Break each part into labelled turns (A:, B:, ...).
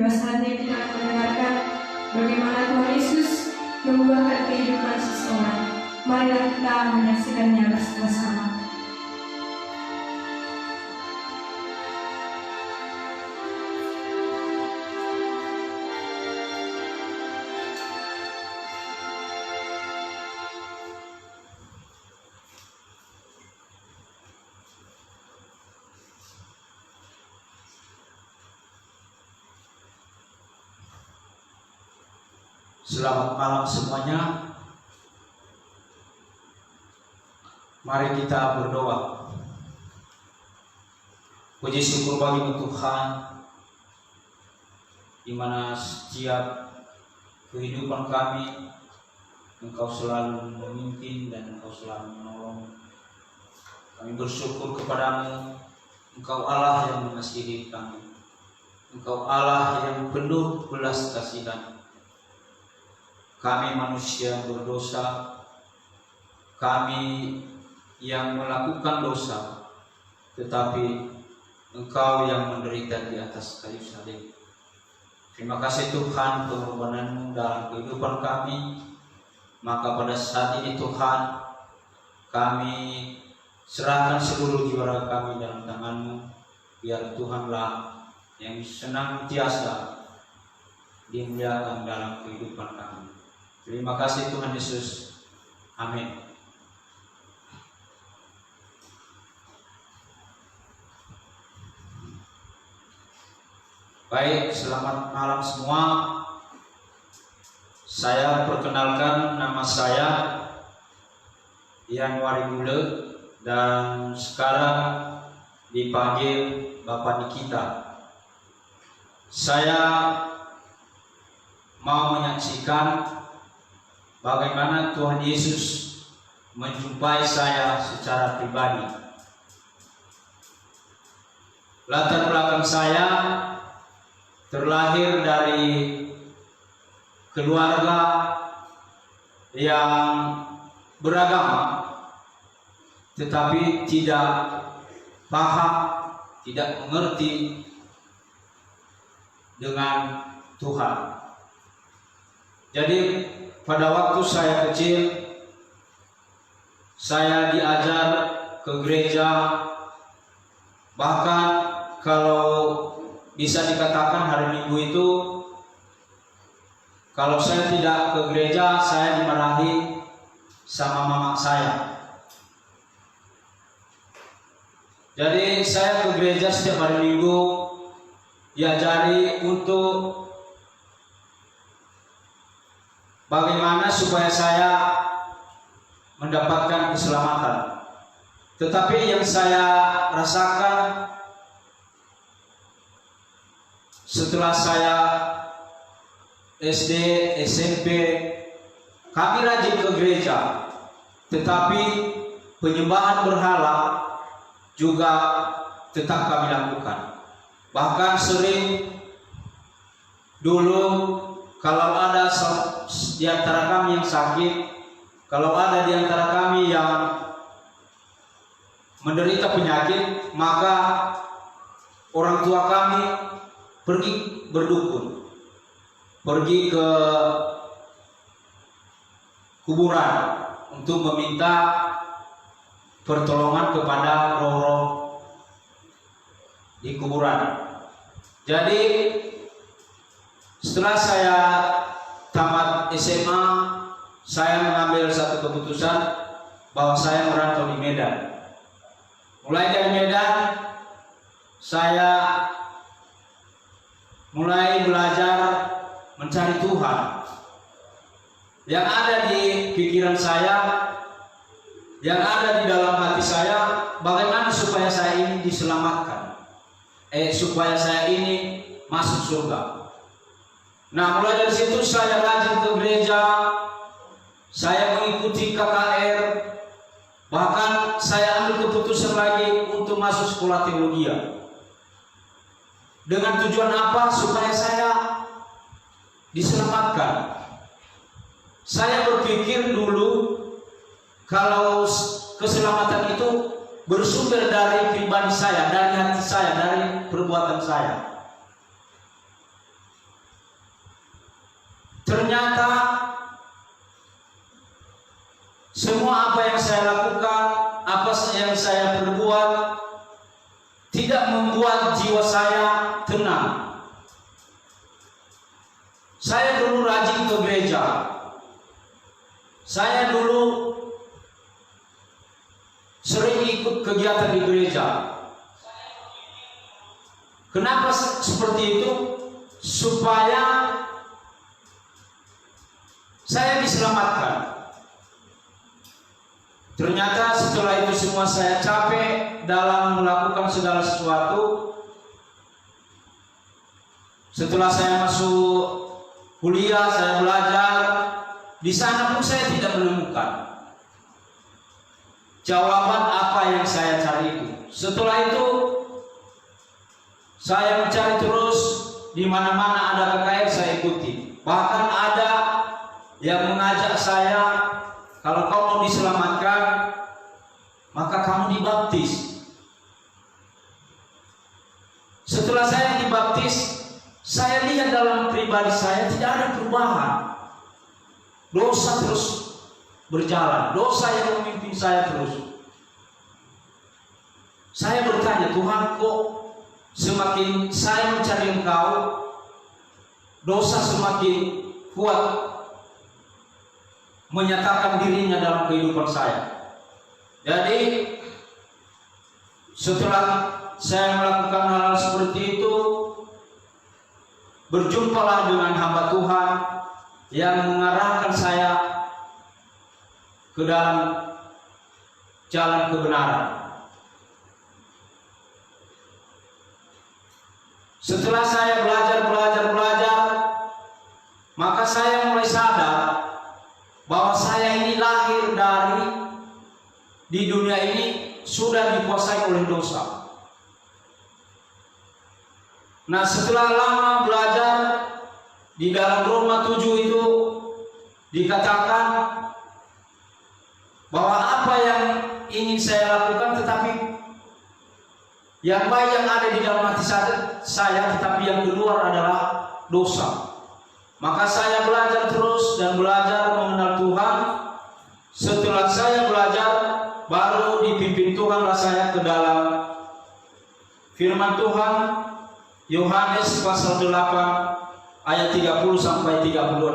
A: Juga saatnya kita akan mendengarkan bagaimana Tuhan Yesus mengubahkan kehidupan seseorang. Marilah kita menyaksikannya bersama-sama.
B: Selamat malam semuanya. Mari kita berdoa. Puji syukur bagi Tuhan, di mana setiap kehidupan kami Engkau selalu memimpin dan Engkau selalu menolong. Kami bersyukur kepadamu, Engkau Allah yang mengasihi kami, Engkau Allah yang penuh belas kasihan. Kami manusia berdosa, kami yang melakukan dosa, tetapi Engkau yang menderita di atas kayu salib. Terima kasih Tuhan pengorbanan-Mu dalam kehidupan kami. Maka pada saat ini Tuhan, kami serahkan seluruh jiwa kami dalam tangan-Mu. Biar Tuhanlah yang senantiasa dimuliakan dalam kehidupan kami. Terima kasih Tuhan Yesus. Amin. Baik, selamat malam semua. Saya perkenalkan, nama saya Ian Warimule dan sekarang dipanggil Bapak Nikita. Saya mau menyaksikan bagaimana Tuhan Yesus menjumpai saya secara pribadi. Latar belakang saya terlahir dari keluarga yang beragama, tetapi tidak paham, tidak mengerti dengan Tuhan. Jadi pada waktu saya kecil, saya diajar ke gereja, bahkan kalau bisa dikatakan hari Minggu itu, kalau saya tidak ke gereja, saya dimarahi sama mama saya. Jadi saya ke gereja setiap hari Minggu, diajari untuk bagaimana supaya saya mendapatkan keselamatan. Tetapi yang saya rasakan setelah saya SD, SMP, kami rajin ke gereja, tetapi penyembahan berhala juga tetap kami lakukan. Bahkan sering dulu kalau ada di antara kami yang sakit, kalau ada di antara kami yang menderita penyakit, maka orang tua kami pergi berdukun, pergi ke kuburan untuk meminta pertolongan kepada roh-roh di kuburan. Jadi setelah saya tamat SMA, saya mengambil satu keputusan bahwa saya merantau di Medan. Mulai dari Medan, saya mulai belajar mencari Tuhan. Yang ada di pikiran saya, yang ada di dalam hati saya, bagaimana supaya saya ini diselamatkan, supaya saya ini masuk surga. Nah, mulai dari situ saya rajin ke gereja, saya mengikuti KKR, bahkan saya ambil keputusan lagi untuk masuk sekolah teologi. Dengan tujuan apa? Supaya saya diselamatkan. Saya berpikir dulu kalau keselamatan itu bersumber dari pribadi saya, dari hati saya, dari perbuatan saya. ternyata semua apa yang saya lakukan, apa yang saya perbuat tidak membuat jiwa saya tenang. Saya dulu rajin ke gereja. Saya dulu sering ikut kegiatan di gereja. Kenapa seperti itu? Supaya saya diselamatkan. Ternyata setelah itu semua saya capek dalam melakukan segala sesuatu. Setelah saya masuk kuliah, saya belajar. Di sana pun saya tidak menemukan jawaban apa yang saya cari itu. Setelah itu saya mencari terus, di mana-mana ada KKR saya ikuti. Bahkan ada yang mengajak saya, kalau kau mau diselamatkan, maka kamu dibaptis. Setelah saya dibaptis, saya lihat dalam pribadi saya tidak ada perubahan. Dosa terus berjalan, dosa yang memimpin saya terus. Saya bertanya, Tuhan, kok semakin saya mencari Engkau, dosa semakin kuat menyatakan dirinya dalam kehidupan saya. Jadi setelah saya melakukan hal seperti itu, berjumpalah dengan hamba Tuhan yang mengarahkan saya ke dalam jalan kebenaran. Setelah saya belajar, maka saya mulai sadar bahwa saya ini lahir di dunia ini sudah dikuasai oleh dosa. Nah, setelah lama belajar di dalam Roma 7 itu dikatakan bahwa apa yang ingin saya lakukan, tetapi yang baik yang ada di dalam hati saya, tetapi yang keluar adalah dosa. Maka saya belajar terus dan belajar mengenal Tuhan. Setelah saya belajar, baru dipimpin Tuhanlah saya ke dalam firman Tuhan, Yohanes pasal 8 ayat 30 sampai 36.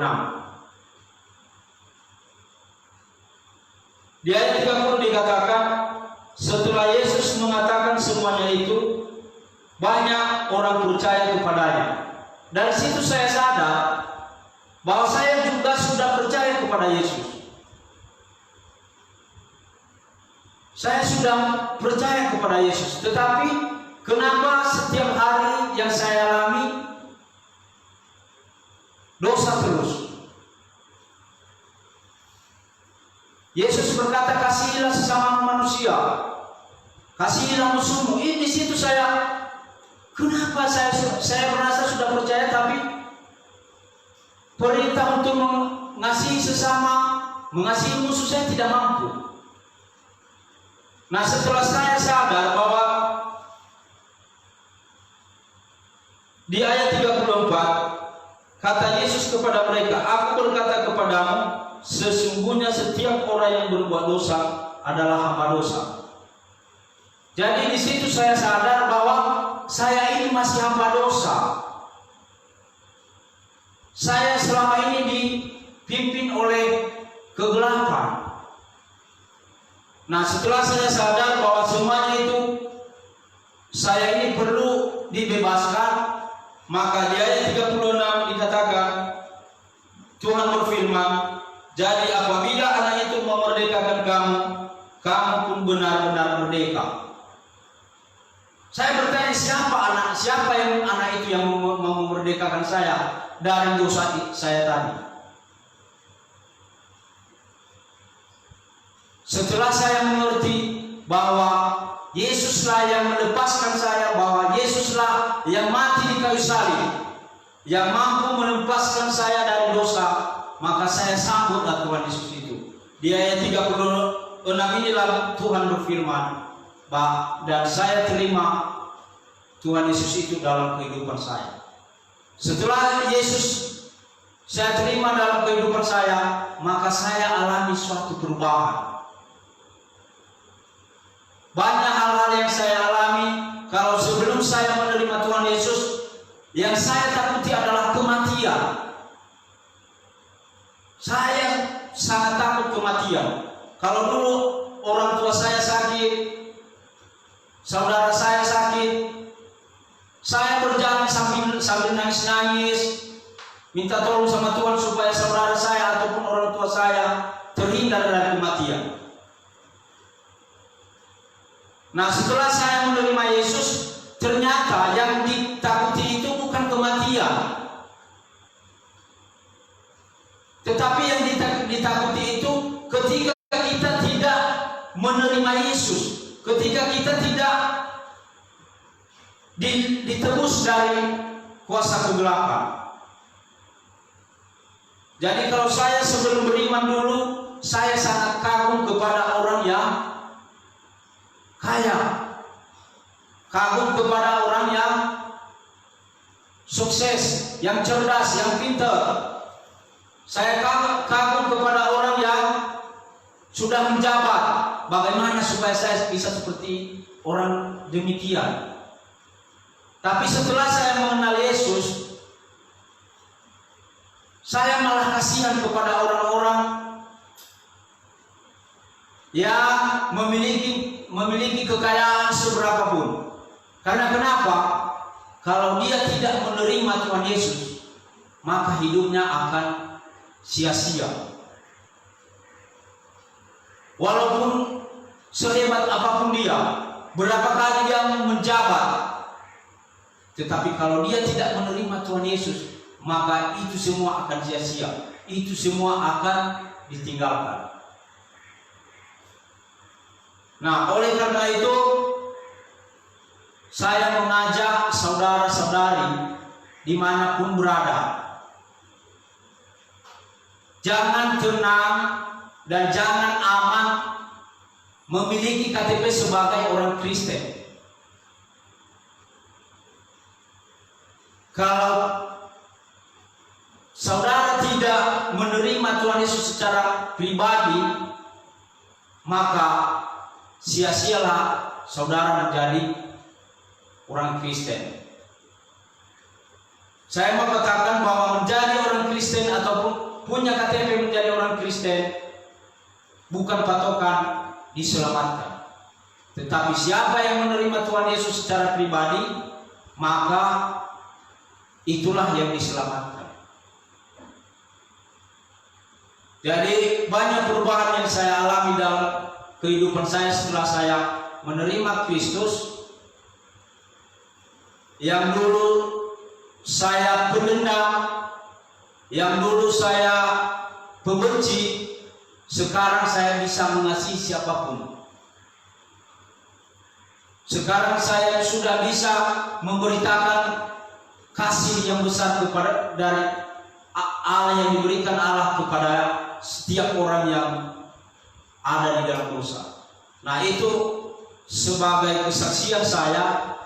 B: Di ayat 30 dikatakan, setelah Yesus mengatakan semuanya itu, banyak orang percaya kepadanya. Dari situ saya sadar bahwa saya juga sudah percaya kepada Yesus. Saya sudah percaya kepada Yesus, tetapi kenapa setiap hari yang saya alami dosa terus? Yesus berkata, kasihilah sesama manusia, kasihilah musuhmu. Di situ saya, kenapa saya merasa sudah percaya, tapi perintah untuk mengasihi sesama, mengasihi musuh saya tidak mampu. Nah, setelah saya sadar bahwa di ayat 34 kata Yesus kepada mereka, aku berkata kepadamu, sesungguhnya setiap orang yang berbuat dosa adalah hamba dosa. Jadi di situ saya sadar bahwa saya ini masih hamba dosa. Saya selama ini dipimpin oleh kegelapan. Nah, setelah saya sadar bahwa semuanya itu saya ini perlu dibebaskan, maka di ayat 36 dikatakan, Tuhan berfirman, jadi apabila anak itu memerdekakan kamu, kamu pun benar-benar merdeka. Saya bertanya, siapa yang anak itu yang memerdekakan saya dari dosa saya tadi? Setelah saya mengerti bahwa Yesuslah yang melepaskan saya, bahwa Yesuslah yang mati di kayu salib, yang mampu melepaskan saya dari dosa, maka saya sambutlah Tuhan Yesus itu. Di ayat 36 inilah Tuhan berfirman, dan saya terima Tuhan Yesus itu dalam kehidupan saya. Setelah Yesus saya terima dalam kehidupan saya, maka saya alami suatu perubahan. Banyak hal-hal yang saya alami kalau sebelum saya menerima Tuhan Yesus, yang saya takuti adalah kematian. Saya sangat takut kematian. Kalau dulu orang tua saya sakit, saudara saya sakit, saya berjalan sambil nangis-nangis, minta tolong sama Tuhan supaya saudara saya ataupun orang tua saya terhindar dari kematian. Nah, setelah saya menerima Yesus, ternyata yang ditakuti itu bukan kematian, tetapi yang ditakuti itu ketika kita tidak menerima Yesus, ketika kita tidak ditebus dari kuasa kegelapan. Jadi kalau saya sebelum beriman dulu, saya sangat kagum kepada orang yang kaya, kagum kepada orang yang sukses, yang cerdas, yang pintar. Saya kagum kepada orang yang sudah menjabat. Bagaimana supaya saya bisa seperti orang demikian? Tapi setelah saya mengenal Yesus, saya malah kasihan kepada orang-orang yang memiliki kekayaan seberapapun. Karena kenapa? Kalau dia tidak menerima Tuhan Yesus, maka hidupnya akan sia-sia. Walaupun sehebat apapun dia, berapa kali dia menjabat, tetapi kalau dia tidak menerima Tuhan Yesus, maka itu semua akan sia-sia. Itu semua akan ditinggalkan. Nah, oleh karena itu saya mengajak saudara-saudari dimanapun berada, jangan tenang dan jangan aman memiliki KTP sebagai orang Kristen. Kalau saudara tidak menerima Tuhan Yesus secara pribadi, maka sia-sialah saudara menjadi orang Kristen. Saya mau katakan bahwa menjadi orang Kristen ataupun punya KTP menjadi orang Kristen bukan patokan diselamatkan. Tetapi siapa yang menerima Tuhan Yesus secara pribadi, maka itulah yang diselamatkan. Jadi banyak perubahan yang saya alami dalam kehidupan saya setelah saya menerima Kristus. Yang dulu saya pendendam, yang dulu saya pembenci, sekarang saya bisa mengasihi siapapun. Sekarang saya sudah bisa memberitakan kasih yang besar kepada dari Allah yang diberikan Allah kepada setiap orang yang ada di dalam dosa. Nah, itu sebagai kesaksian saya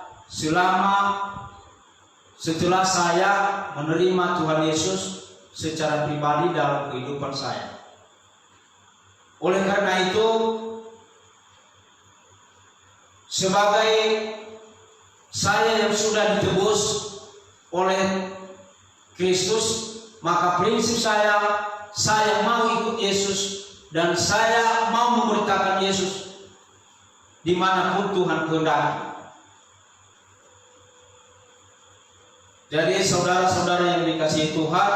B: setelah saya menerima Tuhan Yesus secara pribadi dalam kehidupan saya. Oleh karena itu, sebagai saya yang sudah ditebus oleh Kristus, maka prinsip saya mau ikut Yesus dan saya mau memberitakan Yesus dimanapun Tuhan kehendaki. Jadi saudara-saudara yang dikasihi Tuhan,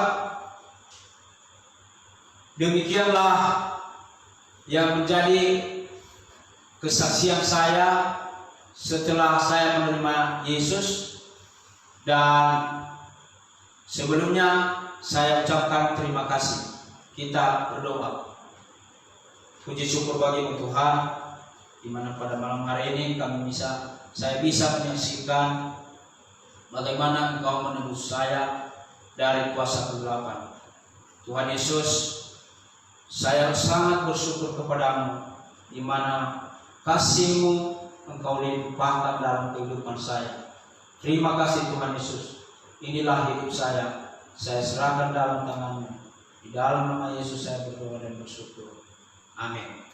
B: demikianlah yang menjadi kesaksian saya setelah saya menerima Yesus. Dan sebelumnya saya ucapkan terima kasih. Kita berdoa. Puji syukur bagi Tuhan, di mana pada malam hari ini saya bisa menyaksikan bagaimana Engkau menebus saya dari kuasa kegelapan. Tuhan Yesus, saya sangat bersyukur kepadamu, di mana kasih-Mu Engkau limpahkan dalam kehidupan saya. Terima kasih Tuhan Yesus. Inilah hidup saya saya serahkan dalam tanganmu. Di dalam nama Yesus saya berdoa dan bersyukur. Amin.